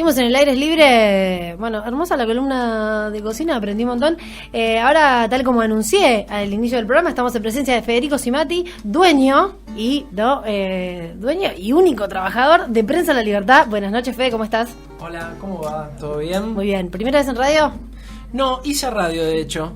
Seguimos en el Aire es Libre. Bueno, hermosa la columna de cocina, aprendí un montón. Ahora, tal como anuncié al inicio del programa, estamos en presencia de Federico Cimati, dueño y único trabajador de Prensa La Libertad. Buenas noches, Fede, ¿cómo estás? Hola, ¿cómo va? ¿Todo bien? Muy bien. ¿Primera vez en radio? No, hice radio, de hecho.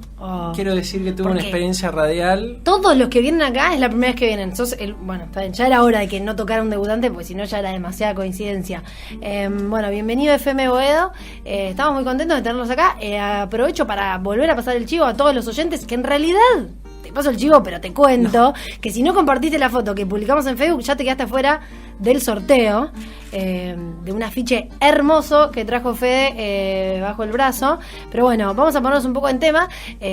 Quiero decir que tuve una experiencia radial. Todos los que vienen acá es la primera vez que vienen. Bueno, está bien, ya era hora de que no tocara un debutante, porque si no ya era demasiada coincidencia. Bueno, bienvenido FM Boedo. Estamos muy contentos de tenerlos acá. Aprovecho para volver a pasar el chivo a todos los oyentes, que en realidad... Te paso el chivo, pero te cuento que si no compartiste la foto que publicamos en Facebook, ya te quedaste afuera del sorteo de un afiche hermoso que trajo Fede bajo el brazo. Pero bueno, vamos a ponernos un poco en tema.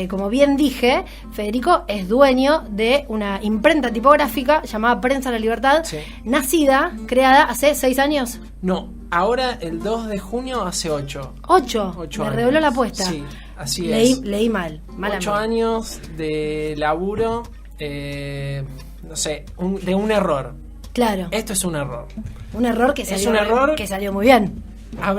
Como bien dije, Federico es dueño de una imprenta tipográfica llamada Prensa La Libertad, nacida, creada hace 6 años. No, ahora el 2 de junio hace 8. 8 me reveló la apuesta. Sí, así es. Leí mal. 8 años de laburo, no sé, de un error. Claro. Esto es un error. Un error que salió muy bien.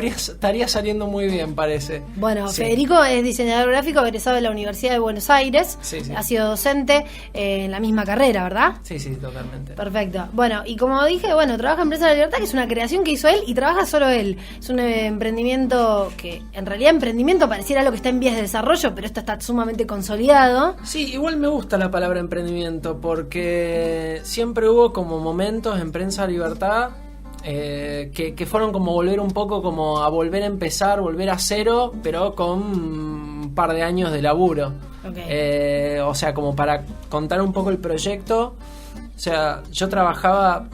Estaría saliendo muy bien, parece. Bueno, sí. Federico es diseñador gráfico egresado de la Universidad de Buenos Aires. Sí. Ha sido docente en la misma carrera, ¿verdad? Sí, totalmente. Perfecto. Bueno, y como dije, trabaja en Prensa La Libertad, que es una creación que hizo él y trabaja solo él. Es un emprendimiento que, en realidad, emprendimiento pareciera algo que está en vías de desarrollo, pero esto está sumamente consolidado. Sí, igual me gusta la palabra emprendimiento, porque siempre hubo como momentos en Prensa La Libertad que fueron como volver un poco como a volver a empezar, volver a cero, pero con un par de años de laburo. Okay. O sea, como para contar un poco el proyecto. O sea, yo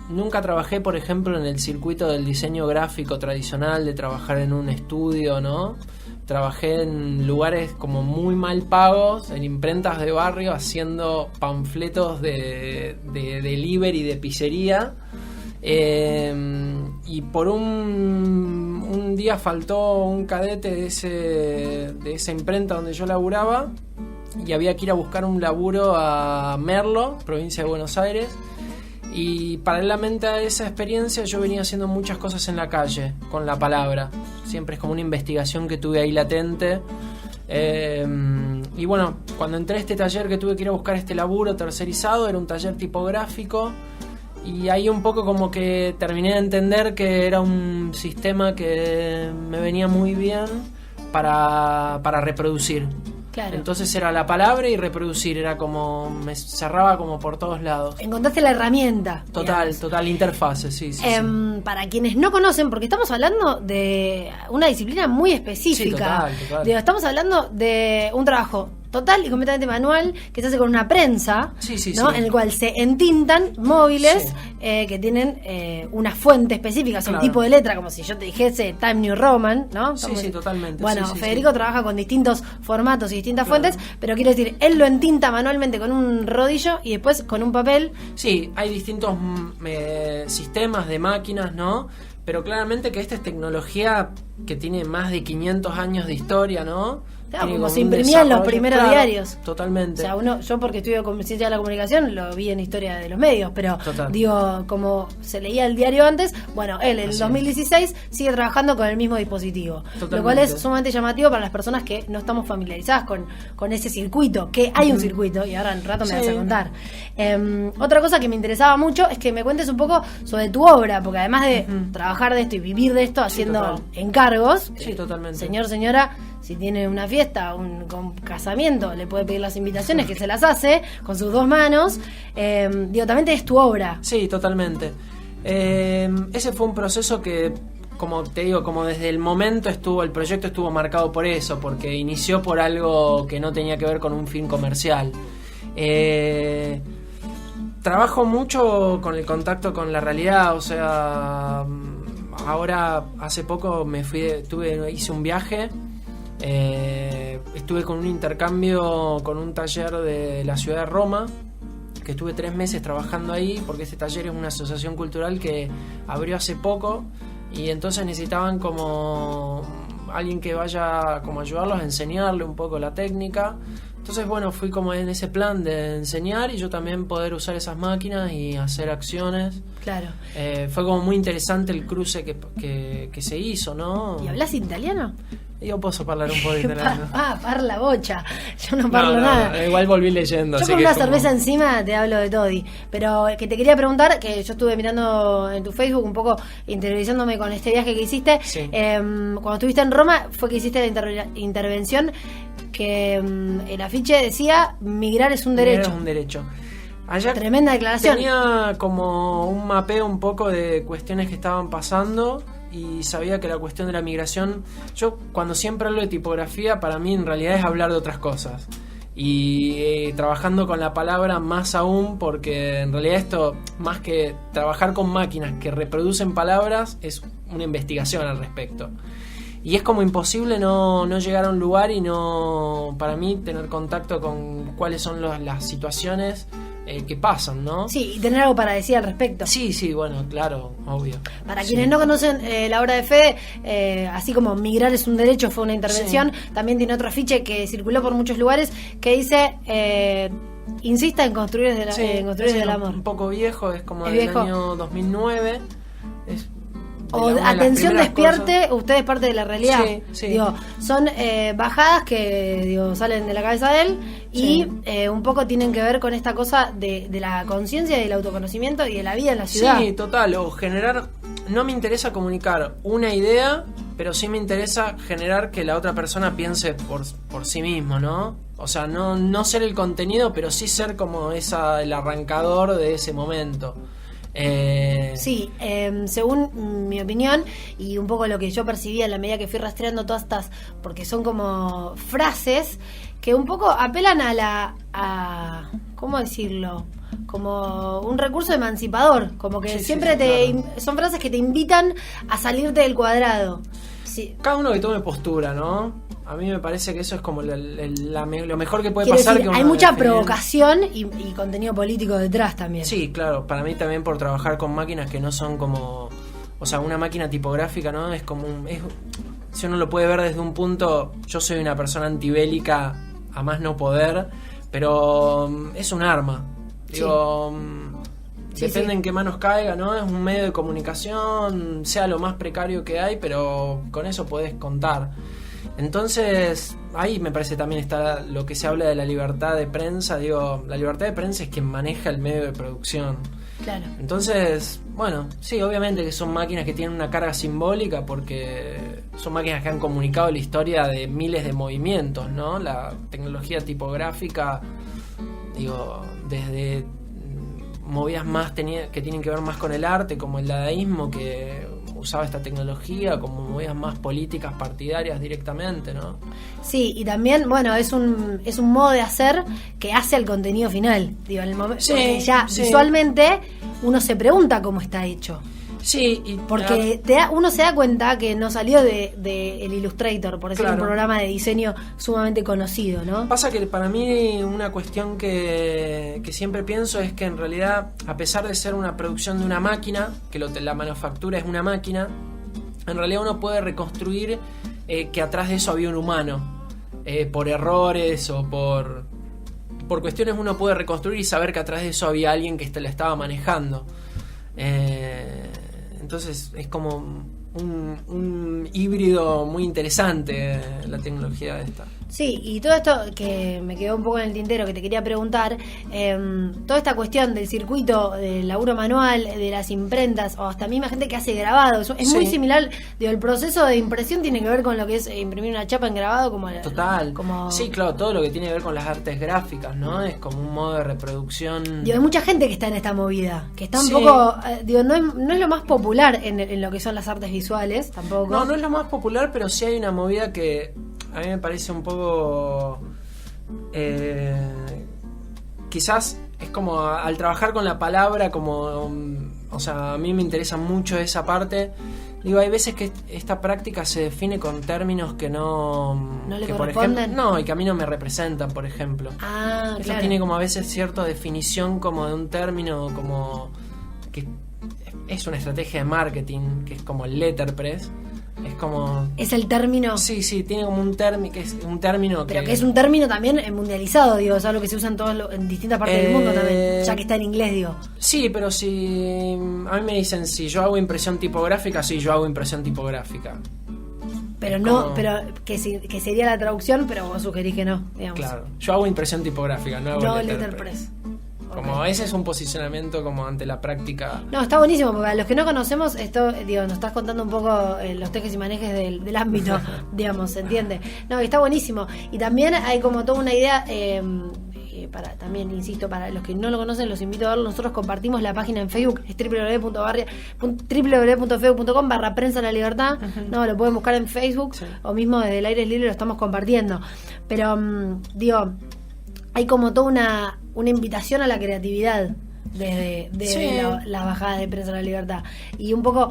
nunca trabajé, por ejemplo, en el circuito del diseño gráfico tradicional, de trabajar en un estudio, ¿no? Trabajé en lugares como muy mal pagos, en imprentas de barrio, haciendo panfletos de delivery, de pizzería. Y por un día faltó un cadete de esa imprenta donde yo laburaba, y había que ir a buscar un laburo a Merlo, provincia de Buenos Aires, y paralelamente a esa experiencia yo venía haciendo muchas cosas en la calle con la palabra. Siempre es como una investigación que tuve ahí latente. Y bueno, cuando entré a este taller, que tuve que ir a buscar este laburo tercerizado, era un taller tipográfico. Y ahí un poco como que terminé de entender que era un sistema que me venía muy bien para reproducir. Claro. Entonces era la palabra y reproducir, era como, me cerraba como por todos lados. Encontraste la herramienta. Total, interfase, sí. Para quienes no conocen, porque estamos hablando de una disciplina muy específica. Sí, total. Estamos hablando de un trabajo total y completamente manual que se hace con una prensa, ¿no? En el cual se entintan móviles que tienen una fuente específica, un tipo de letra, como si yo te dijese Time New Roman, ¿no? Sí, totalmente. Bueno, Federico trabaja con distintos formatos y distintas fuentes, pero quiero decir, él lo entinta manualmente con un rodillo y después con un papel. Sí, hay distintos sistemas de máquinas, ¿no? Pero claramente que esta es tecnología que tiene más de 500 años de historia, ¿no? Claro, como se imprimían los primeros diarios. Totalmente. O sea, yo porque estudio ciencia de la comunicación lo vi en historia de los medios, pero digo, como se leía el diario antes, bueno, él en el 2016 sigue trabajando con el mismo dispositivo. Totalmente. Lo cual es sumamente llamativo para las personas que no estamos familiarizadas con ese circuito, que hay un circuito, y ahora en rato me vas a contar. Otra cosa que me interesaba mucho es que me cuentes un poco sobre tu obra, porque además de trabajar de esto y vivir de esto haciendo encargos, totalmente. Señora, si tiene una fiesta, un casamiento, le puede pedir las invitaciones, que se las hace con sus 2 manos. También es tu obra. Sí, totalmente. Ese fue un proceso que, como te digo, como desde el momento el proyecto estuvo marcado por eso, porque inició por algo que no tenía que ver con un fin comercial. Trabajo mucho con el contacto con la realidad, o sea, ahora hace poco hice un viaje. Estuve con un intercambio con un taller de la ciudad de Roma, que estuve 3 meses trabajando ahí, porque este taller es una asociación cultural que abrió hace poco, y entonces necesitaban como alguien que vaya como a ayudarlos a enseñarle un poco la técnica. Entonces, bueno, fui como en ese plan de enseñar y yo también poder usar esas máquinas y hacer acciones. Claro. Fue como muy interesante el cruce que se hizo, ¿no? ¿Y hablas italiano? Yo puedo hablar un poco de italiano. Parla bocha. Yo no parlo nada. Igual volví leyendo. Yo así con que una como... cerveza encima te hablo de Toddy. Pero que te quería preguntar, que yo estuve mirando en tu Facebook un poco, interiorizándome con este viaje que hiciste. Sí. Cuando estuviste en Roma, fue que hiciste la intervención que el afiche decía: migrar es un derecho. Migrar es un derecho. Allá tremenda declaración. Tenía como un mapeo un poco de cuestiones que estaban pasando y sabía que la cuestión de la migración, yo cuando siempre hablo de tipografía, para mí en realidad es hablar de otras cosas. Y trabajando con la palabra más aún, porque en realidad esto, más que trabajar con máquinas que reproducen palabras, es una investigación al respecto. Y es como imposible no llegar a un lugar y no, para mí, tener contacto con cuáles son las situaciones que pasan, ¿no? Sí, y tener algo para decir al respecto. Sí, bueno, claro, obvio. Para quienes no conocen la obra de Fede, así como migrar es un derecho, fue una intervención, también tiene otro afiche que circuló por muchos lugares que dice: insista en construir desde el amor. Un poco viejo, es como ¿Es del viejo? año 2009. Es O una de las atención, primeras despierte, cosas. usted es parte de la realidad. Sí. Digo, son bajadas que salen de la cabeza de él y un poco tienen que ver con esta cosa de la conciencia y del autoconocimiento y de la vida en la ciudad. Sí, total, o generar, no me interesa comunicar una idea, pero sí me interesa generar que la otra persona piense por sí mismo, ¿no? O sea, no ser el contenido, pero sí ser como el arrancador de ese momento. Sí, según mi opinión y un poco lo que yo percibía en la medida que fui rastreando todas estas, porque son como frases que un poco apelan a ¿cómo decirlo? Como un recurso emancipador, como que siempre claro. Son frases que te invitan a salirte del cuadrado. Sí. Cada uno que tome postura, ¿no? A mí me parece que eso es como lo mejor que puede Quiero pasar. decir, Que hay uno define... define... provocación y contenido político detrás también. Sí, claro, para mí también por trabajar con máquinas que no son como... O sea, una máquina tipográfica, ¿no? Es como si uno lo puede ver desde un punto... Yo soy una persona antibélica a más no poder, pero es un arma. Digo... Depende en qué manos caiga, ¿no? Es un medio de comunicación, sea lo más precario que hay, pero con eso podés contar. Entonces, ahí me parece también está lo que se habla de la libertad de prensa. Digo, la libertad de prensa es quien maneja el medio de producción. Claro. Entonces, bueno, sí, obviamente que son máquinas que tienen una carga simbólica porque son máquinas que han comunicado la historia de miles de movimientos, ¿no? La tecnología tipográfica, digo, desde movidas más que tienen que ver más con el arte, como el dadaísmo, que usaba esta tecnología, como movidas más políticas partidarias directamente, ¿no? Sí, y también, bueno, es un modo de hacer que hace al contenido final. Digo, en el momento ya visualmente uno se pregunta cómo está hecho. Sí, y porque uno se da cuenta que no salió de el Illustrator, por decir, un programa de diseño sumamente conocido, ¿no? Pasa que para mí una cuestión que siempre pienso es que en realidad, a pesar de ser una producción de una máquina, que la manufactura es una máquina, en realidad uno puede reconstruir que atrás de eso había un humano, por errores o por cuestiones uno puede reconstruir y saber que atrás de eso había alguien que la estaba manejando. Entonces es como un híbrido muy interesante la tecnología esta. Sí, y todo esto que me quedó un poco en el tintero que te quería preguntar, toda esta cuestión del circuito del laburo manual, de las imprentas, o hasta misma gente que hace grabado, es muy similar, digo, el proceso de impresión tiene que ver con lo que es imprimir una chapa en grabado, como total, sí, claro, todo lo que tiene que ver con las artes gráficas, ¿no? Es como un modo de reproducción. Digo, hay mucha gente que está en esta movida, que está un poco, digo, no es lo más popular en lo que son las artes visuales, tampoco. No es lo más popular, pero sí hay una movida que a mí me parece un poco quizás es como al trabajar con la palabra, como o sea, a mí me interesa mucho esa parte. Digo, hay veces que esta práctica se define con términos que no le que corresponden. Por ejemplo, y que a mí no me representan, por ejemplo. Eso claro. tiene como a veces cierta definición como de un término, como que es una estrategia de marketing, que es como el letterpress. Es como... Es el término. Sí, tiene como un término, que es un término Pero que es un término también mundializado, digo, es algo que se usa en distintas partes del mundo también, ya que está en inglés, digo. Sí, pero si a mí me dicen si yo hago impresión tipográfica, sí, yo hago impresión tipográfica. Pero no, pero que sería la traducción, pero vos sugerís que no, digamos. Claro, yo hago impresión tipográfica, no hago letterpress. Como ese es un posicionamiento como ante la práctica. No, está buenísimo, porque a los que no conocemos, esto, digo, nos estás contando un poco los tejes y manejes del ámbito, digamos, ¿se entiende? No, está buenísimo. Y también hay como toda una idea, para también, insisto, para los que no lo conocen, los invito a verlo. Nosotros compartimos la página en Facebook, es www.feu.com/prensa la libertad. No, lo pueden buscar en Facebook, o mismo desde el aire libre lo estamos compartiendo. Pero, digo, hay como toda una invitación a la creatividad desde la bajada de Prensa la Libertad. Y un poco,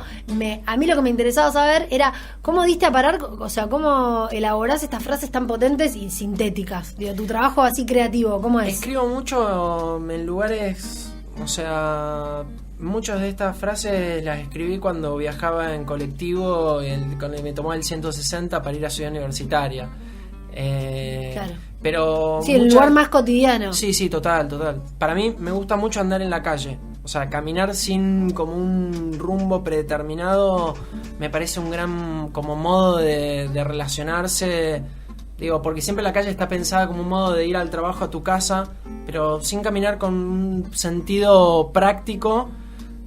a mí lo que me interesaba saber era cómo diste a parar, o sea, cómo elaborás estas frases tan potentes y sintéticas. Digo, tu trabajo así creativo, ¿cómo es? Escribo mucho en lugares, o sea, muchas de estas frases las escribí cuando viajaba en colectivo, cuando me tomaba el 160 para ir a Ciudad Universitaria. Claro. Pero sí, el lugar más cotidiano. Sí, total. Para mí me gusta mucho andar en la calle. O sea, caminar sin como un rumbo predeterminado me parece un gran como modo de relacionarse. Digo, porque siempre la calle está pensada como un modo de ir al trabajo, a tu casa, pero sin caminar con un sentido práctico.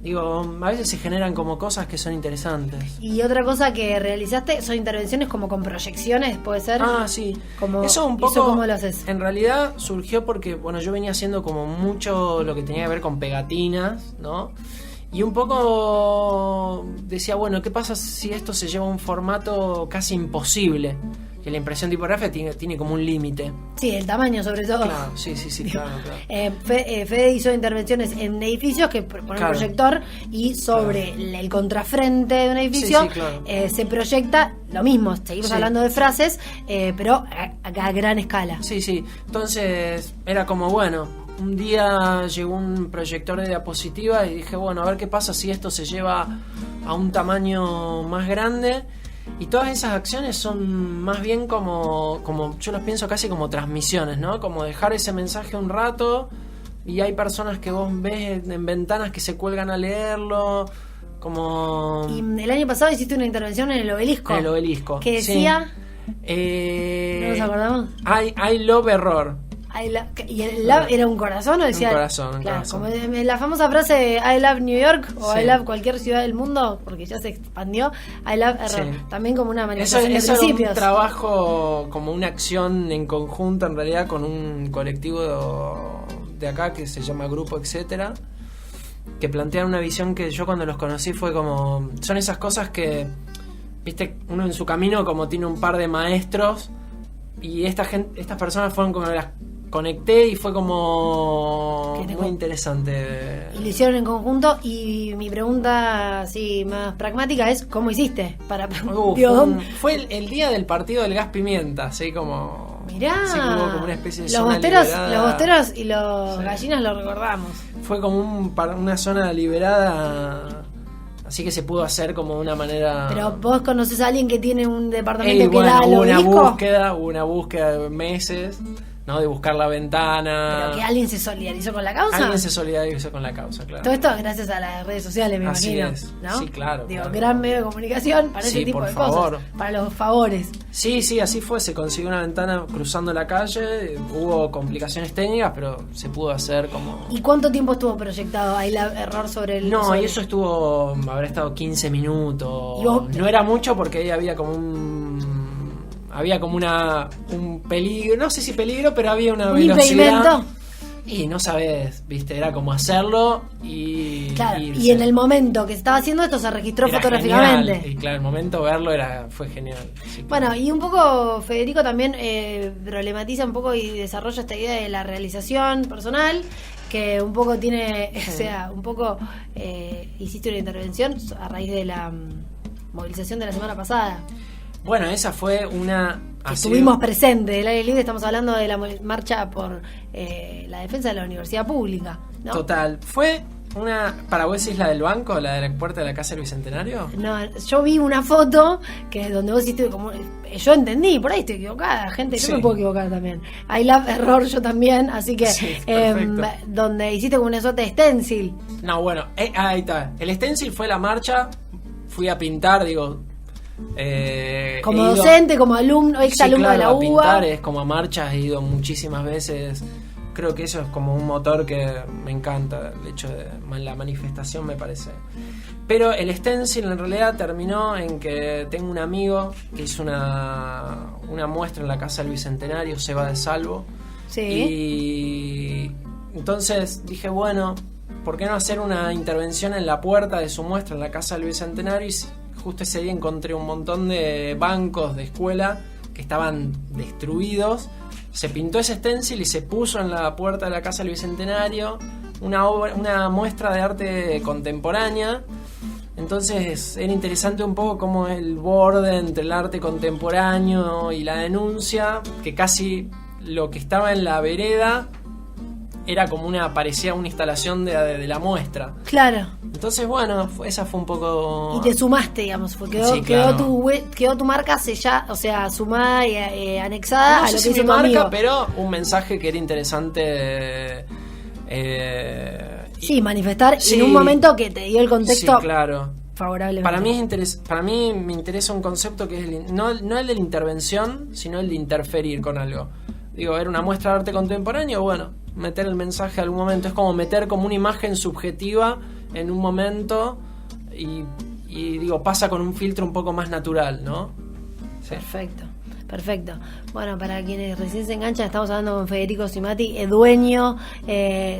Digo, a veces se generan como cosas que son interesantes. Y otra cosa que realizaste son intervenciones como con proyecciones, ¿puede ser? Ah, sí. Eso un poco. ¿Cómo lo haces? En realidad surgió porque, bueno, yo venía haciendo como mucho lo que tenía que ver con pegatinas, ¿no? Y un poco decía, bueno, ¿qué pasa si esto se lleva a un formato casi imposible? Que la impresión tipográfica tiene como un límite. Sí, el tamaño sobre todo. Claro, sí, claro. Fede hizo intervenciones en edificios que ponen un proyector y sobre el contrafrente de un edificio se proyecta lo mismo. Seguimos hablando de frases, pero a gran escala. Sí. Entonces era como, bueno, un día llegó un proyector de diapositiva y dije, bueno, a ver qué pasa si esto se lleva a un tamaño más grande. Y todas esas acciones son más bien como yo los pienso casi como transmisiones, ¿no? Como dejar ese mensaje un rato y hay personas que vos ves en ventanas que se cuelgan a leerlo, como... Y el año pasado hiciste una intervención en el Obelisco. En el Obelisco. ¿Qué decía? ¿No nos acordamos? I love error. ¿Y el love era un corazón o decía? Un corazón. Como la famosa frase I love New York o Sí. I love cualquier ciudad del mundo, porque ya se expandió, I love error. Sí. También como una manifestación de Eso era principios. un trabajo, como una acción en conjunto en realidad con un colectivo de acá que se llama Grupo Etcétera, que plantean una visión que yo cuando los conocí fue como... Son esas cosas que, viste, uno en su camino como tiene un par de maestros y estas personas fueron como las conecté y fue como muy interesante. Y lo hicieron en conjunto y mi pregunta así más pragmática es ¿cómo hiciste? Fue el día del partido del gas pimienta, así como... Mirá, así como una especie de los zona bosteros, liberada. los bosteros y los gallinas lo recordamos. Fue como una zona liberada, así que se pudo hacer como de una manera... Pero vos conocés a alguien que tiene un departamento que da al Obelisco. Hubo una búsqueda de meses, ¿no? De buscar la ventana. Pero que alguien se solidarizó con la causa. Alguien se solidarizó con la causa, claro. Todo esto gracias a las redes sociales, me Así imagino. es. ¿No? Sí, claro. Digo, gran medio de comunicación para ese tipo de cosas. Para los favores. Sí, así fue. Se consiguió una ventana cruzando la calle. Hubo complicaciones técnicas, pero se pudo hacer como... ¿Y cuánto tiempo estuvo proyectado ahí el error sobre el...? No, y eso habrá estado 15 minutos. No era mucho porque ahí había como un peligro, no sé si peligro, pero había una velocidad. Y no sabes, viste, era como hacerlo y... Claro, y en el momento que se estaba haciendo esto se registró fotográficamente. Genial. Y claro, el momento de verlo fue genial. Sí, bueno, y un poco Federico también problematiza un poco y desarrolla esta idea de la realización personal, que un poco tiene, o sea, un poco hiciste una intervención a raíz de la movilización de la semana pasada. Bueno, esa fue una... Estuvimos presentes del aire libre, estamos hablando de la marcha por la defensa de la universidad pública, ¿no? Total, fue ¿Para vos decís la del banco, la de la puerta de la casa del Bicentenario? No, yo vi una foto que donde vos hiciste como... Yo entendí, por ahí estoy equivocada, gente, yo me puedo equivocar también. I love error yo también, así que... Sí, donde hiciste como una suerte de stencil. No, bueno, ahí está. El stencil fue la marcha, fui a pintar, digo... como docente, como alumno, ex alumno de la UBA. Pintar es como a marchas, he ido muchísimas veces. Creo que eso es como un motor que me encanta, el hecho de la manifestación me parece. Pero el stencil en realidad terminó en que tengo un amigo que hizo una muestra en la casa del Bicentenario, Seba de Salvo. Sí. Y entonces dije, bueno, ¿por qué no hacer una intervención en la puerta de su muestra en la casa del Bicentenario? Y justo ese día encontré un montón de bancos de escuela que estaban destruidos. Se pintó ese stencil y se puso en la puerta de la casa del Bicentenario una muestra de arte contemporánea. Entonces era interesante un poco cómo el borde entre el arte contemporáneo y la denuncia, que casi lo que estaba en la vereda era como parecía una instalación de la muestra. Claro. Entonces, bueno, esa fue un poco... Y te sumaste, digamos, quedó tu marca sellada, o sea, sumada y anexada a lo que hizo tu amigo. Pero un mensaje que era interesante... sí, manifestar en un momento que te dio el contexto... Sí, claro. Favorable. Para mí me interesa un concepto que es no el de la intervención, sino el de interferir con algo. Digo, era una muestra de arte contemporáneo, bueno, meter el mensaje a algún momento. Es como meter como una imagen subjetiva en un momento y digo, pasa con un filtro un poco más natural, ¿no? Sí. Perfecto. Bueno, para quienes recién se enganchan, estamos hablando con Federico Cimati, dueño,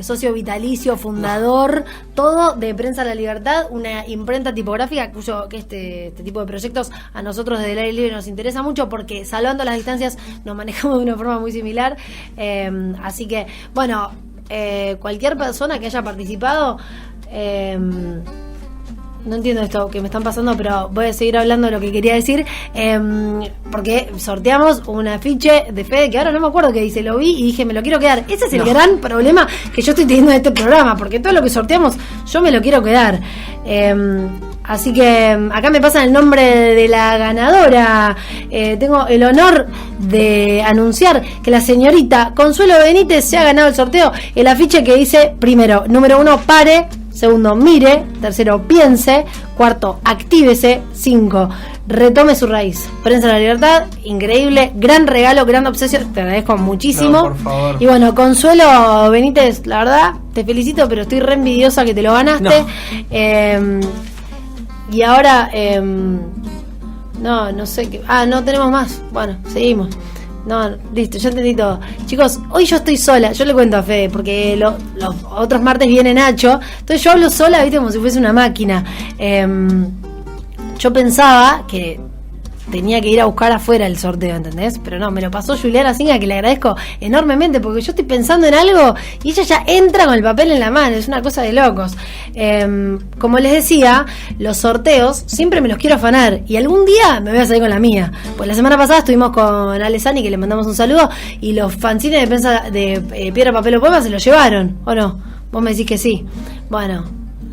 socio vitalicio, fundador, todo de Prensa La Libertad, una imprenta tipográfica que este tipo de proyectos a nosotros desde el aire libre nos interesa mucho porque salvando las distancias nos manejamos de una forma muy similar. Así que, bueno, cualquier persona que haya participado... no entiendo esto que me están pasando, pero voy a seguir hablando de lo que quería decir, porque sorteamos un afiche de Fede que ahora no me acuerdo qué dice, lo vi y dije, me lo quiero quedar. Ese es el gran problema que yo estoy teniendo en este programa, porque todo lo que sorteamos yo me lo quiero quedar. Así que acá me pasan el nombre de la ganadora. Tengo el honor de anunciar que la señorita Consuelo Benítez se ha ganado el sorteo. El afiche que dice, primero, número 1, pare. Segundo, mire. Tercero, piense. Cuarto, actívese. 5, retome su raíz. Prensa La Libertad, increíble, gran regalo, gran obsesión. Te agradezco muchísimo. No, por favor. Y bueno, Consuelo Benítez, la verdad, te felicito, pero estoy re envidiosa que te lo ganaste. No. Y ahora, no sé qué. No tenemos más. Bueno, seguimos. No, listo, ya entendí todo. Chicos, hoy yo estoy sola, yo le cuento a Fede, porque los otros martes viene Nacho, entonces yo hablo sola, viste, como si fuese una máquina. Yo pensaba que tenía que ir a buscar afuera el sorteo, ¿entendés? Pero no, me lo pasó Juliana Singa, que le agradezco enormemente, porque yo estoy pensando en algo y ella ya entra con el papel en la mano, es una cosa de locos. Como les decía, los sorteos siempre me los quiero afanar y algún día me voy a salir con la mía. Pues la semana pasada estuvimos con Ale Sani, que le mandamos un saludo, y los fanzines de prensa de Piedra, Papel o Poema se los llevaron, ¿o no? Vos me decís que sí. Bueno,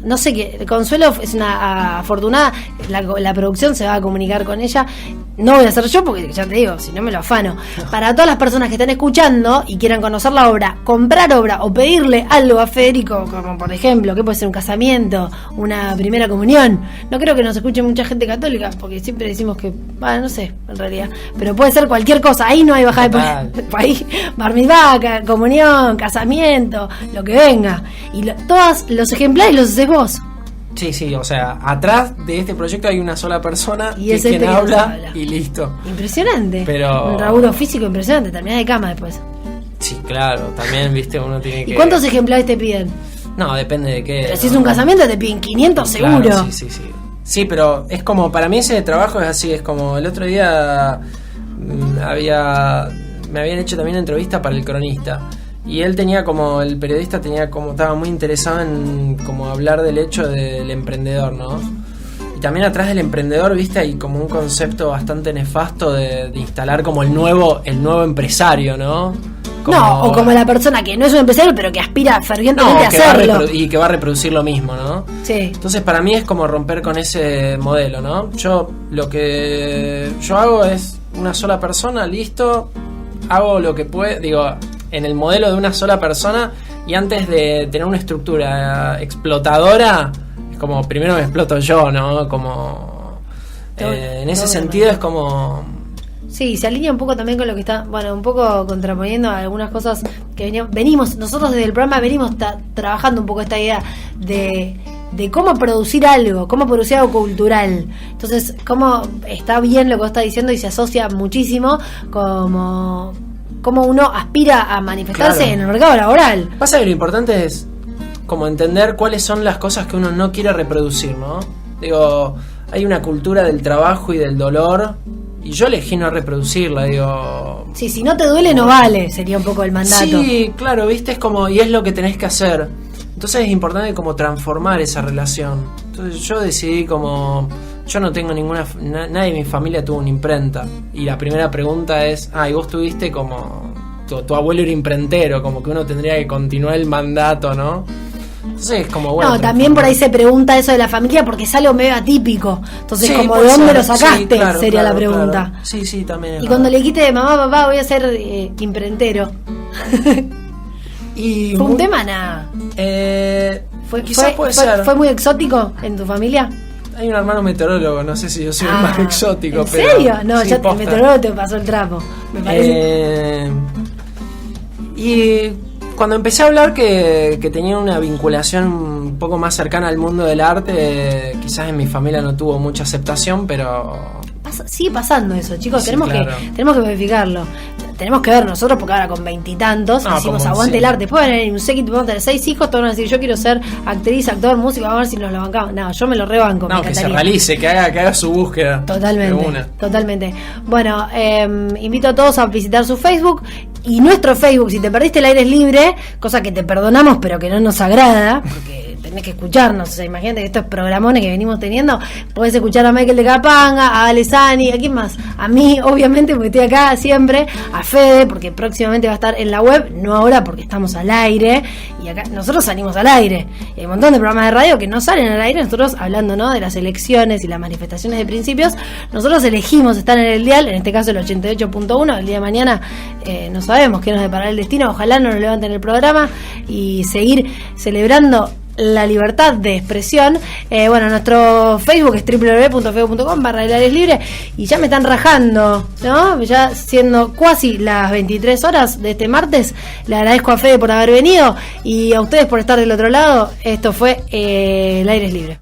no sé qué, Consuelo es una afortunada, la producción se va a comunicar con ella. No voy a hacer yo porque ya te digo, si no me lo afano. Para todas las personas que estén escuchando y quieran conocer la obra, comprar obra o pedirle algo a Federico, como por ejemplo, que puede ser un casamiento, una primera comunión. No creo que nos escuche mucha gente católica, porque siempre decimos que, no sé, en realidad, pero puede ser cualquier cosa. Ahí no hay bajada de país, bar mitzvah, comunión, casamiento, lo que venga. Y todos los ejemplares los haces vos. Sí, o sea, atrás de este proyecto hay una sola persona y que es quien habla y listo. Impresionante. Pero un laburo físico impresionante, terminás de cama después. Sí, claro, también, viste, uno tiene que... ¿Y cuántos ejemplares te piden? No, depende de qué. Pero si es un casamiento te piden 500 seguro. Claro, sí. Sí, pero es como, para mí ese trabajo es así, es como el otro día me habían hecho también una entrevista para El Cronista. Y él el periodista estaba muy interesado en como hablar del hecho del emprendedor, ¿no? Y también atrás del emprendedor, viste, hay como un concepto bastante nefasto de instalar como el nuevo empresario, ¿no? No, o como la persona que no es un empresario, pero que aspira fervientemente a hacerlo. Y que va a reproducir lo mismo, ¿no? Sí. Entonces, para mí es como romper con ese modelo, ¿no? Lo que yo hago es una sola persona, listo, hago lo que puedo, digo, en el modelo de una sola persona, y antes de tener una estructura explotadora, es como primero me exploto yo, ¿no? Como en ese sentido es como... Sí, se alinea un poco también con lo que está, bueno, un poco contraponiendo algunas cosas que venimos, nosotros desde el programa venimos trabajando un poco esta idea de cómo producir algo cultural. Entonces, cómo está bien lo que vos estás diciendo y se asocia muchísimo como uno aspira a manifestarse en el mercado laboral. Pasa que lo importante es como entender cuáles son las cosas que uno no quiere reproducir, ¿no? Digo, hay una cultura del trabajo y del dolor, y yo elegí no reproducirla, digo... Sí, si no te duele no vale, sería un poco el mandato. Sí, claro, viste, es como, y es lo que tenés que hacer. Entonces es importante como transformar esa relación. Entonces yo decidí como... Yo no tengo nadie de mi familia tuvo una imprenta. Y la primera pregunta es, y vos tuviste como... Tu abuelo era imprentero, como que uno tendría que continuar el mandato, ¿no? Entonces, como bueno. No, también por ahí se pregunta eso de la familia porque es algo medio atípico. Entonces, sí, como de dónde ser. lo sacaste, Sí, claro, sería claro, la pregunta. Claro. Sí, también. Y cuando le quite de mamá, papá, voy a ser imprentero. Y ¿Fue un tema? Nada. Quizás puede ser. ¿Fue muy exótico en tu familia? Hay un hermano meteorólogo, no sé si yo soy el más exótico. ¿En serio? No, sí, ya el meteorólogo te pasó el trapo, me parece. Y cuando empecé a hablar que tenía una vinculación un poco más cercana al mundo del arte, quizás en mi familia no tuvo mucha aceptación, pero... Sigue pasando eso, chicos, sí, tenemos que verificarlo. Tenemos que ver nosotros, porque ahora con 20 y tantos decimos aguante el arte. Pueden tener un séquito, pueden tener 6 hijos, todos van a decir yo quiero ser actriz, actor, músico, vamos a ver si nos lo bancamos. No, yo me lo rebanco. No, que se realice, que haga su búsqueda. Totalmente. Bueno, invito a todos a visitar su Facebook y nuestro Facebook. Si te perdiste El Aire es Libre, cosa que te perdonamos pero que no nos agrada, porque tenés que escucharnos, o sea, imagínate que estos programones que venimos teniendo, podés escuchar a Michael de Capanga, a Alessani, ¿a quién más? A mí, obviamente, porque estoy acá siempre, a Fede, porque próximamente va a estar en la web, no ahora porque estamos al aire, y acá nosotros salimos al aire, y hay un montón de programas de radio que no salen al aire, nosotros hablando, ¿no?, de las elecciones y las manifestaciones de principios, nosotros elegimos estar en el dial, en este caso el 88.1, el día de mañana no sabemos qué nos deparará el destino, ojalá no nos levanten el programa, y seguir celebrando la libertad de expresión. Bueno, nuestro Facebook es www.feo.com/libre y ya me están rajando, ¿no? Ya siendo casi las 23 horas de este martes. Le agradezco a Fede por haber venido y a ustedes por estar del otro lado. Esto fue El Aire es Libre.